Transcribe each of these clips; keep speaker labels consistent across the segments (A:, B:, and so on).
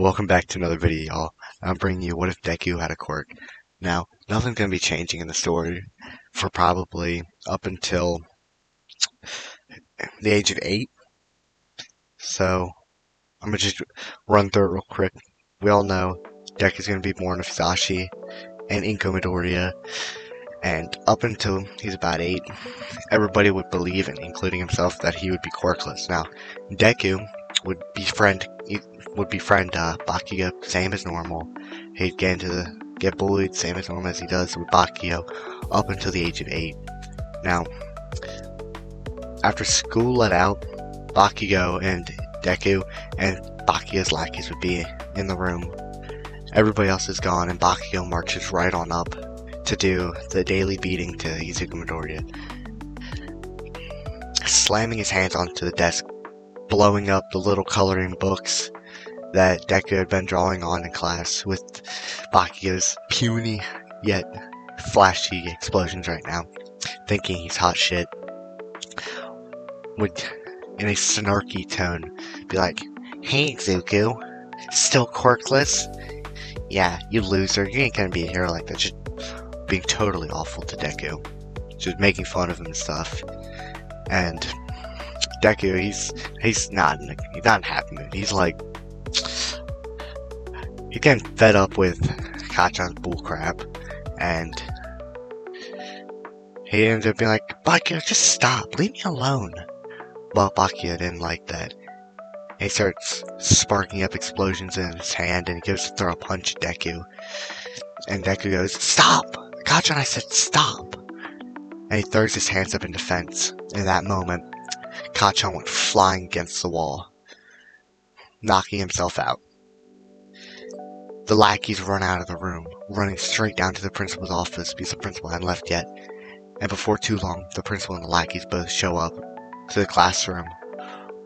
A: Welcome back to another video, y'all. I'm bringing you What If Deku Had a Quirk. Now, nothing's going to be changing in the story for probably up until the age of 8. So, I'm going to just run through it real quick. We all know Deku's going to be born of Sashi and Inko Midoriya. And up until he's about 8, everybody would believe, including himself, that he would be quirkless. Now, Deku would befriend Bakugo, same as normal. He'd get bullied, same as normal as he does with Bakugo, up until the age of 8. Now, after school let out, Bakugo and Deku and Bakugo's lackeys would be in the room. Everybody else is gone, and Bakugo marches right on up to do the daily beating to Izuku Midoriya, slamming his hands onto the desk, blowing up the little coloring books that Deku had been drawing on in class with Bakugo's puny yet flashy explosions right now, thinking he's hot shit, would, in a snarky tone, be like, "Hey Izuku, still quirkless? Yeah, you loser, you ain't gonna be a hero like that." Just being totally awful to Deku, just making fun of him and stuff. And Deku, he's not in a happy mood. He's getting fed up with Kacchan's bullcrap, and he ends up being like, "Bakugo, just stop, leave me alone." Well, Bakugo didn't like that. He starts sparking up explosions in his hand, and he goes to throw a punch at Deku. And Deku goes, "Stop! Kacchan, I said stop!" And he throws his hands up in defense. In that moment, Kacchan went flying against the wall, knocking himself out. The lackeys run out of the room, running straight down to the principal's office because the principal hadn't left yet. And before too long, the principal and the lackeys both show up to the classroom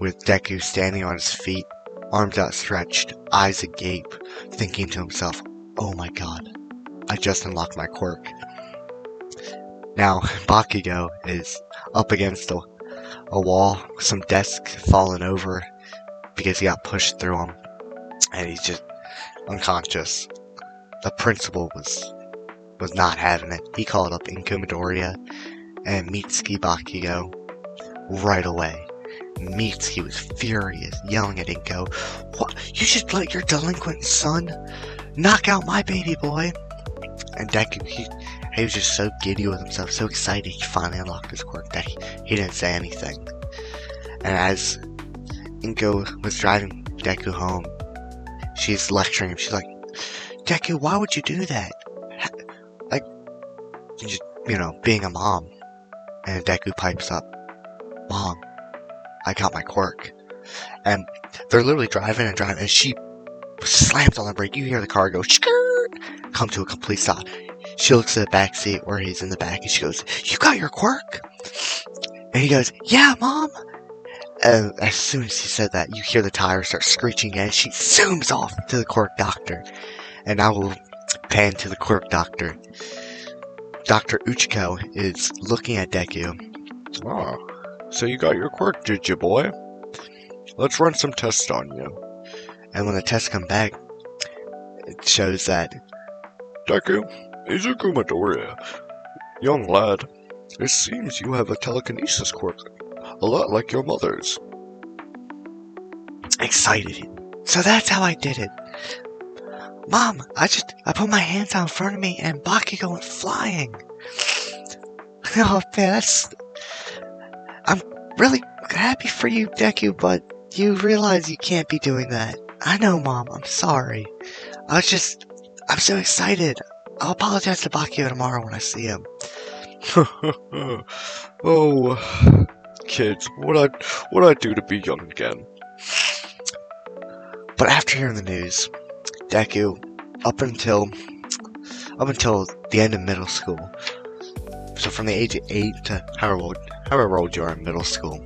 A: with Deku standing on his feet, arms outstretched, eyes agape, thinking to himself, "Oh my god, I just unlocked my quirk." Now, Bakugo is up against a wall, some desk fallen over because he got pushed through him, and he's just unconscious. The principal was not having it. He called up Inko Midoriya and Mitsuki Bakugo right away. Mitsuki was furious, yelling at Inko, "What? You should let your delinquent son knock out my baby boy!" And Deku, he was just so giddy with himself, so excited he finally unlocked his quirk that he didn't say anything. And as Inko was driving Deku home, she's lecturing him. She's like, "Deku, why would you do that? Like, just, being a mom." And Deku pipes up, "Mom, I got my quirk." And they're literally driving, and she slams on the brake. You hear the car go, "Skirt!" come to a complete stop. She looks at the back seat where he's in the back, and she goes, "You got your quirk?" And he goes, "Yeah, Mom." And as soon as he said that, you hear the tires start screeching again. She zooms off to the quirk doctor. And now we'll pan to the quirk doctor. Dr. Uchiko is looking at Deku.
B: "Ah, so you got your quirk, did you, boy? Let's run some tests on you."
A: And when the tests come back, it shows that
B: "Deku, Izuku Midoriya, young lad, it seems you have a telekinesis quirk, a lot like your mother's."
A: excited. "So that's how I did it. Mom, I put my hands out in front of me and Bakugo went flying." Oh man, I'm really happy for you, Deku, but you realize you can't be doing that. I know, Mom, I'm sorry. I'm so excited. I'll apologize to Bakugo tomorrow when I see him.
B: "Oh, kids, what I do to be young again?"
A: But after hearing the news, Deku, up until the end of middle school, so from the age of 8 to however old you are in middle school,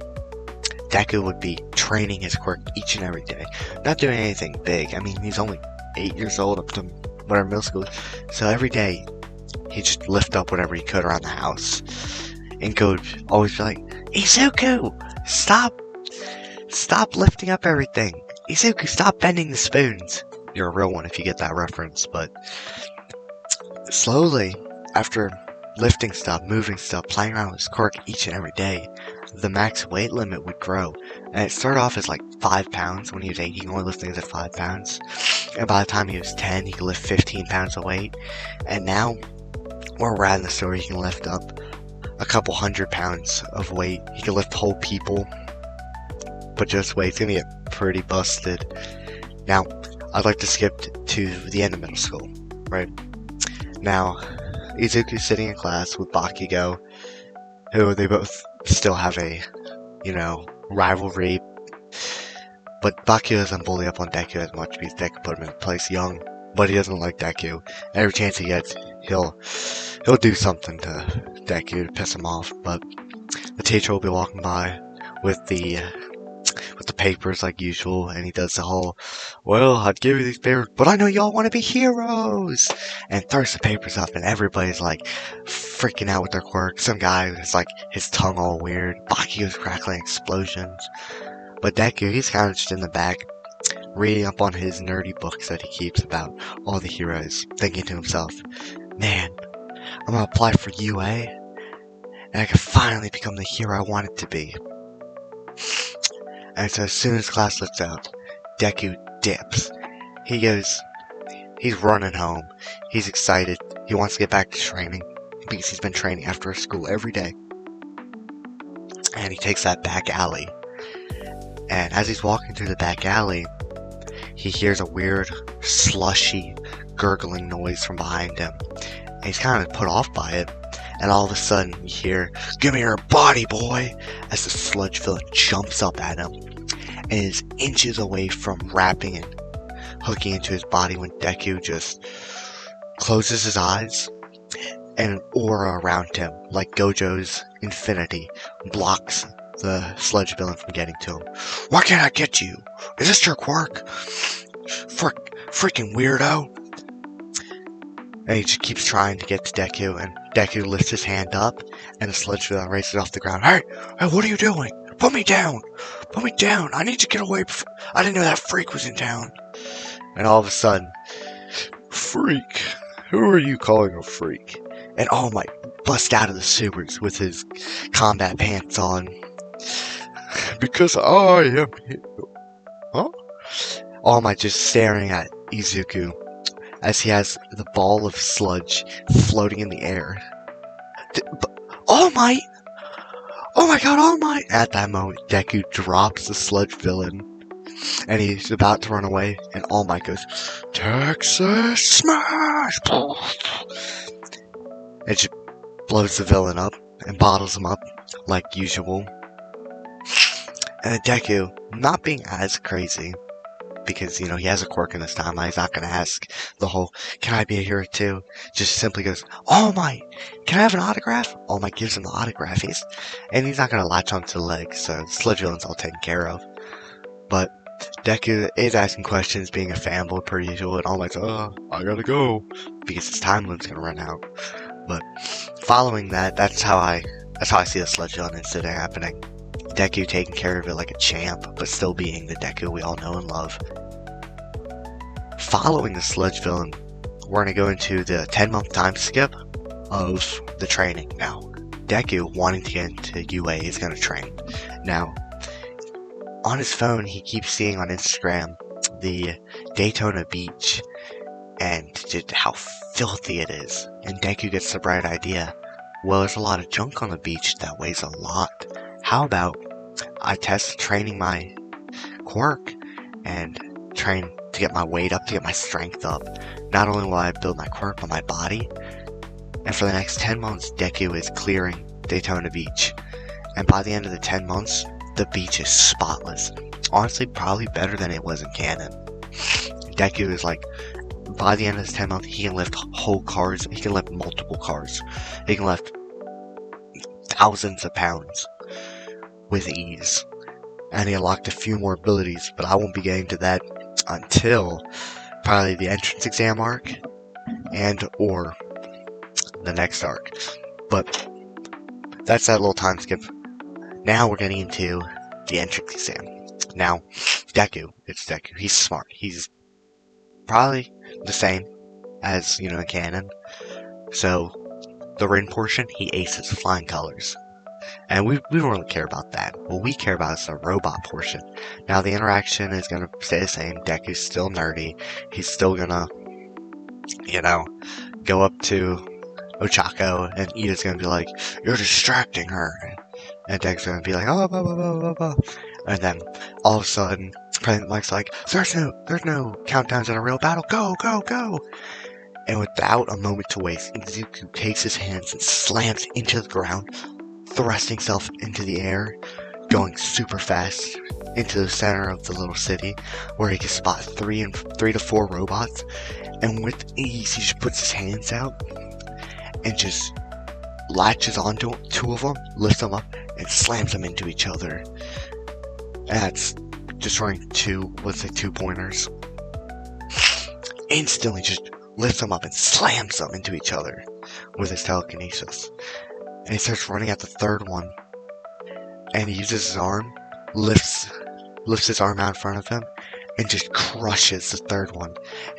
A: Deku would be training his quirk each and every day. Not doing anything big. I mean, he's only 8 years old up to whatever middle school. So every day, he'd just lift up whatever he could around the house. Inko would always be like, "Izuku, stop lifting up everything. Izuku, stop bending the spoons." you're a real one if you get that reference. But slowly, after lifting stuff, moving stuff, playing around with his quirk each and every day, the max weight limit would grow. And it started off as like 5 pounds. When he was 8, he could only lift things at 5 pounds. And by the time he was 10, he could lift 15 pounds of weight. And now, where we're at in the story, he can lift up a couple 100 pounds of weight. He can lift whole people. But just wait, it's gonna get pretty busted. Now, I'd like to skip to the end of middle school, right? Now, Izuku's sitting in class with Bakugo, who they both still have a, rivalry. But Bakugo doesn't bully up on Deku as much because Deku put him in place young. But he doesn't like Deku. Every chance he gets, he'll do something to Deku to piss him off. But the teacher will be walking by with the papers like usual, and he does the whole, well, I'd give you these papers, but I know y'all want to be heroes, and throws the papers up, and everybody's like freaking out with their quirk. Some guy has like his tongue all weird, Bakugo's crackling explosions, but Deku, he's kind of just in the back, reading up on his nerdy books that he keeps about all the heroes, thinking to himself, man, I'm gonna apply for UA, and I can finally become the hero I wanted to be. And so as soon as class lets out, Deku dips. He's running home. He's excited. He wants to get back to training because he's been training after school every day. And he takes that back alley. And as he's walking through the back alley, he hears a weird, slushy, gurgling noise from behind him. And he's kind of put off by it. And all of a sudden, you hear, "Give me your body, boy!" as the sludge villain jumps up at him and is inches away from wrapping and hooking into his body when Deku just closes his eyes, and an aura around him, like Gojo's infinity, blocks the sludge villain from getting to him. "Why can't I get you? Is this your quirk? Freaking weirdo!" And he just keeps trying to get to Deku, and Deku lifts his hand up, and the sludge villain raises off the ground. Hey, what are you doing? Put me down! Put me down! I need to get away I didn't know that freak was in town. And all of a sudden,
B: Freak? Who are you calling a freak?
A: and All Might busts out of the sewers with his combat pants on.
B: Because I am here. Huh?
A: All Might just staring at Izuku as he has the ball of sludge floating in the air. All Might! Oh my god, All Might! At that moment, Deku drops the sludge villain, and he's about to run away, and All Might goes, "Texas Smash!" It just blows the villain up and bottles him up like usual. And then Deku, not being as crazy, because, he has a quirk in this timeline, he's not going to ask the whole, "Can I be a hero too?" Just simply goes, "All Might, can I have an autograph?" All Might gives him the autograph, and he's not going to latch onto the legs, so sludge villain's all taken care of. But Deku is asking questions, being a fanboy per usual, and All Might's, I gotta go, because his time limit's going to run out. But following that, that's how I see the sludge villain incident happening. Deku taking care of it like a champ, but still being the Deku we all know and love. Following the sludge villain, we're going to go into the 10-month time skip of the training. Now, Deku, wanting to get into UA, is going to train. Now, on his phone, he keeps seeing on Instagram the Daytona Beach and just how filthy it is. And Deku gets the bright idea, well, there's a lot of junk on the beach that weighs a lot. How about I test training my quirk and train to get my weight up, to get my strength up. Not only will I build my quirk, but my body. And for the next 10 months, Deku is clearing Daytona Beach. And by the end of the 10 months, the beach is spotless. Honestly, probably better than it was in canon. Deku is like, by the end of this 10 months, he can lift whole cars. He can lift multiple cars. He can lift thousands of pounds with ease. And he unlocked a few more abilities, but I won't be getting to that until probably the entrance exam arc and or the next arc. But that's that little time skip. Now we're getting into the entrance exam. Now, Deku, it's Deku. He's smart. He's probably the same as, in canon. So, the Rin portion, he aces flying colors. And we don't really care about that. What we care about is the robot portion. Now, the interaction is going to stay the same. Deku's still nerdy. He's still going to, go up to Ochako, and Ida's going to be like, "You're distracting her." And Deku's going to be like, "Oh, blah, blah, blah, blah, blah." And then, all of a sudden, President Mike's like, there's no countdowns in a real battle. Go, go, go. And without a moment to waste, Izuku takes his hands and slams into the ground, thrusting himself into the air, going super fast into the center of the little city, where he can spot 3 to 4 robots. And with ease, he just puts his hands out and just latches onto 2 of them, lifts them up, and slams them into each other. And that's destroying 2 pointers. Instantly just lifts them up and slams them into each other with his telekinesis. And he starts running at the 3rd one. And he uses his arm, lifts his arm out in front of him, and just crushes the 3rd one.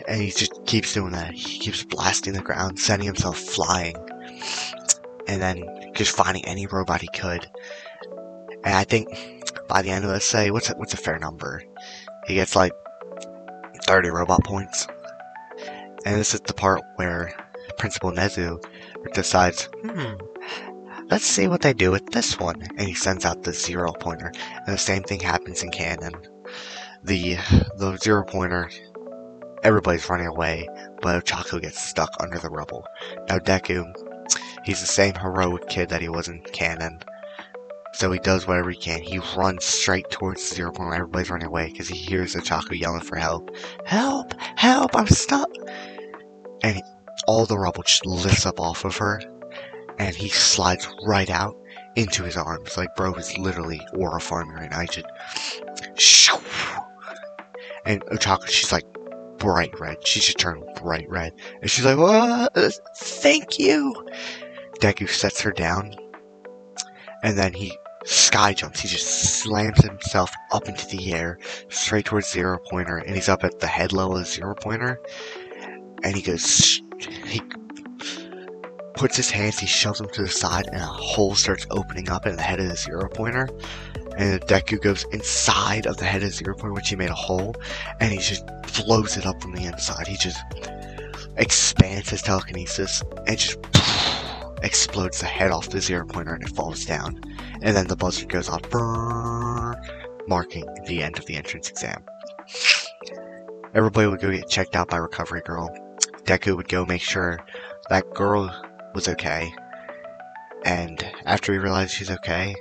A: And he just keeps doing that. He keeps blasting the ground, sending himself flying. And then just finding any robot he could. And I think by the end of, let's say, what's a fair number? He gets like 30 robot points. And this is the part where Principal Nezu decides, let's see what they do with this one. And he sends out the 0 pointer. And the same thing happens in canon. The 0 pointer, everybody's running away, but Ochako gets stuck under the rubble. Now Deku, he's the same heroic kid that he was in canon. So he does whatever he can. He runs straight towards the 0 pointer. Everybody's running away because he hears Ochako yelling for help. Help! Help! I'm stuck! And all the rubble just lifts up off of her. And he slides right out into his arms. Like, bro is literally aura farming right now. He just... Shoo! And Ochako, she's like bright red. She just turned bright red. And she's like, "What? Thank you!" Deku sets her down. And then he sky jumps. He just slams himself up into the air, straight towards 0 pointer. And he's up at the head level of 0 pointer. And he puts his hands, he shoves them to the side, and a hole starts opening up in the head of the 0 pointer. And Deku goes inside of the head of the 0 pointer, which he made a hole, and he just blows it up from the inside. He just expands his telekinesis and just explodes the head off the 0 pointer, and it falls down. And then the buzzer goes off, marking the end of the entrance exam. Everybody would go get checked out by Recovery Girl. Deku would go make sure that girl was okay. And after he realizes she's okay,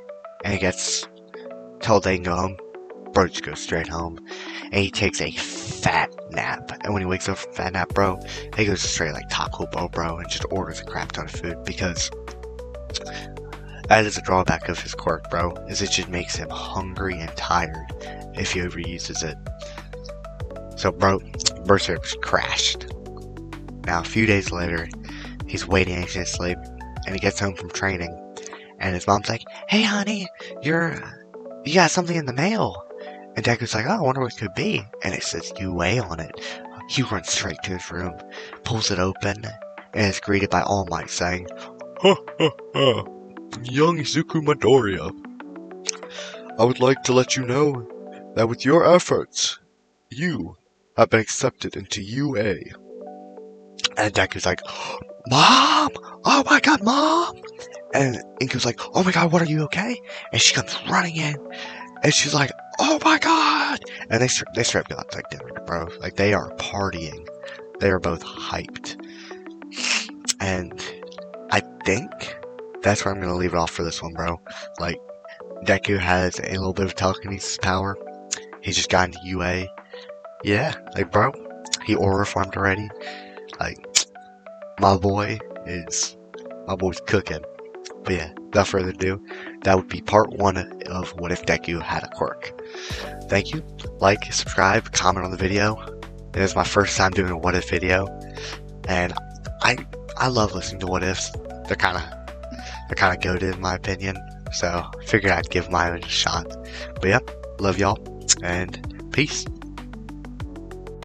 A: and he gets told they can go home, bro just goes straight home. And he takes a fat nap. And when he wakes up from fat nap, bro, he goes straight like Taco Bell, bro, and just orders a crap ton of food. Because that is a drawback of his quirk, bro, is it just makes him hungry and tired if he overuses it. So, bro, Berserk's crashed. Now, a few days later, he's waiting anxiously, and he gets home from training, and his mom's like, "Hey, honey, you got something in the mail." And Deku's like, "Oh, I wonder what it could be." And it says UA on it. He runs straight to his room, pulls it open, and is greeted by All Might saying,
B: Ha ha ha. Young Izuku Midoriya. I would like to let you know that with your efforts, you have been accepted into UA.
A: And Deku's like, "Mom! Oh my god, Mom!" And Inku's like, "Oh my god, what, are you okay?" And she comes running in, and she's like, "Oh my god!" And they straight up like dinner, bro. Like, they are partying. They are both hyped. And I think that's where I'm gonna leave it off for this one, bro. Like, Deku has a little bit of telekinesis power. He's just got into UA. Yeah, like, bro, he aura farmed already. Like, my boy's cooking. But yeah, without further ado, that would be part 1 of What If Deku Had a Quirk. Thank you. Like, subscribe, comment on the video. It is my first time doing a What If video, and I love listening to What Ifs. They're kind of goated in my opinion. So I figured I'd give mine a shot. But yeah, love y'all, and peace.